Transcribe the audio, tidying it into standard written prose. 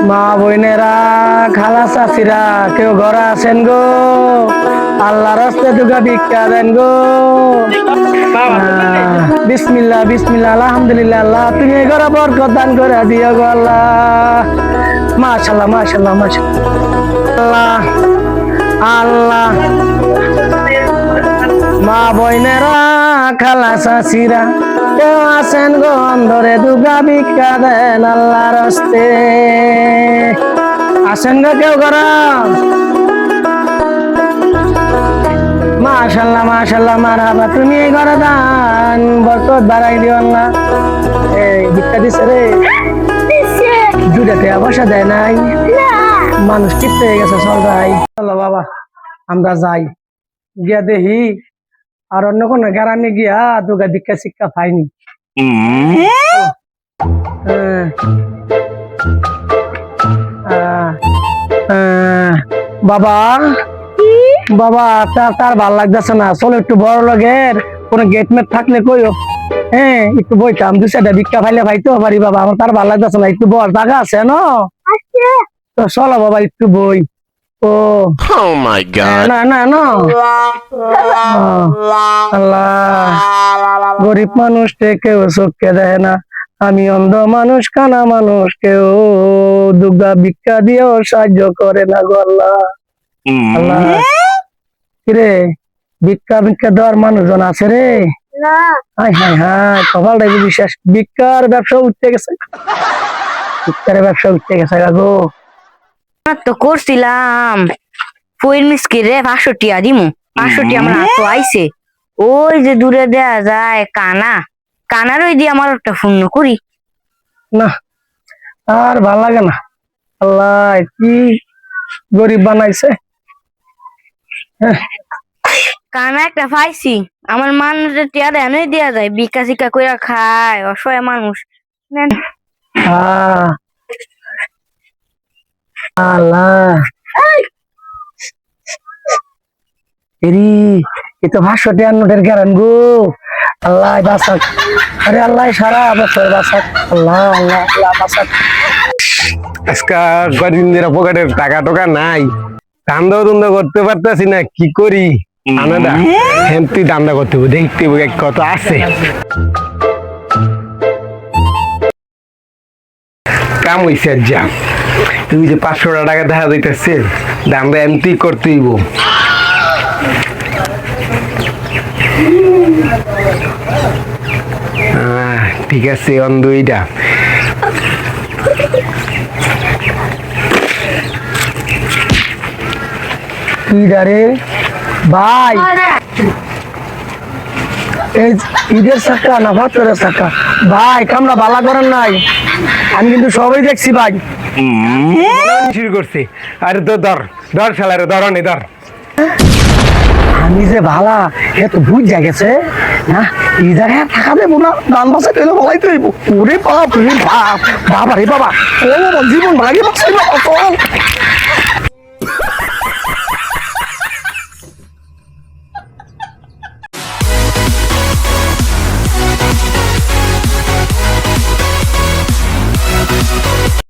মা বোনেরা খালা চাচিরা কেউ ঘরে আছেন গো, আল্লাহ রাস্তায় দুগা ভিক্ষা দেন গো। বিসমিল্লাহ বিসমিল্লাহ আলহামদুলিল্লাহ, আল্লাহ তুমি এই ঘরে বরকত দান করে দিও গো আল্লাহ। মাশাআল্লাহ মাশাআল্লাহ মাশাআল্লাহ আল্লাহ। মা বোনেরা খালা চাচিরা কেউ আছেন গো অন্ধরে দুগা ভিক্ষা দেন আল্লাহর হস্তে। আসেন গো কেউ ঘরে। মাশাআল্লাহ মাশাআল্লাহ মারহাবা, তুমি এই ঘরে দান বরকত বাড়াই দিও আল্লাহ। এই ভিক্ষা দিছে রে, দুটাতে অবসা দেয় নাই, মানুষ টিপতে গেছে। চল যাই, চলো বাবা আমরা যাই, গিয়া দেখি আর অন্য কোন গ্রামে গিয়া দুগা ভিক্ষা শিক্ষা পাইনি। বাবা বাবা তার ভাল লাগতেছে না, চলো একটু বড় লগের কোন গেটমেট থাকলে কইও। হ্যাঁ একটু বইতাম, দু চারটা ভিক্ষা পাইলে পাইতেও পারি বাবা, আমার তার ভাল লাগতেছে না। একটু বড় জায়গা আছে না, তো চলো বাবা একটু বই। ও মাই গড, না না না আল্লাহ, গরিব মানুষ কেউ চোখকে দেয় না, আমি অন্ধ মানুষ কানা মানুষ কেউ দুগা ভিক্ষা দিয়েও সাহায্য করে না গো আল্লাহ। আল্লাহ কিরে ভিক্ষা ভিক্ষা দেওয়ার মানুষজন আছে রে? হাই হাই হাই, কপালটাই বুঝি শেষ, ভিক্ষার ব্যবসা উঠতে গেছে, ভিক্ষার ব্যবসা উঠতে গেছে গো। তো করছিলাম ফইর মিসকি রে 500 টিয়া দিমু, 500 টিয়া আমার হাতে আইছে। ওই যে দূরে দেয়া যায় কানা, কানার ওই দিয়ে আমার একটা ফোন করি না, আর ভাল লাগে না। আল্লাহ কি গরিব বানাইছে। কানা একটা পাইছি, আমার মানুষের টিয়া দেনই দেয়া যায়, বিকা শিকা কইরা খায় অসহায় মানুষ। আল্লাহ এরি এ তো 500 টাকার নোটের গ্যারান গো। আল্লাহ বাঁচাক, আরে আল্লাহ সারা বছর বাঁচাক, আল্লাহ আল্লাহ আল্লাহ বাঁচাক। আজকা কদিন ধরে পকেটের টাকা টোকা নাই, ধান্দা ধন্দা করতে পারতেছি না, কি করি? আনাদা হেমতি ধান্দা করতে হবে, দেখতে হবে কত আছে। কাম হইছে যা, তুমি যে 500 টাকা দেখা যাইতেছে, ধান্দা এমতি করতে হইব। ঠিক আছে অন্ধ এইটা কি রে ভাই, এই ঈদের চাকা না ভাতরের চাকা ভাই, কামরা ভালো করেন নাই, আমি কিন্তু সবাই দেখছি ভাই। শুরু করছে, আরে তো ধর ধর শালারে, ধরনি ধর। আমি যে ভালা এত বুঝ গেছে না, এই জায়গায় থাকা দেবো না, গান বাসা পেলে বলাই তো ওরে বাপ রে বাপ, বাবা রে বাবা, ও জীবন ভাগে বাঁচাইবো।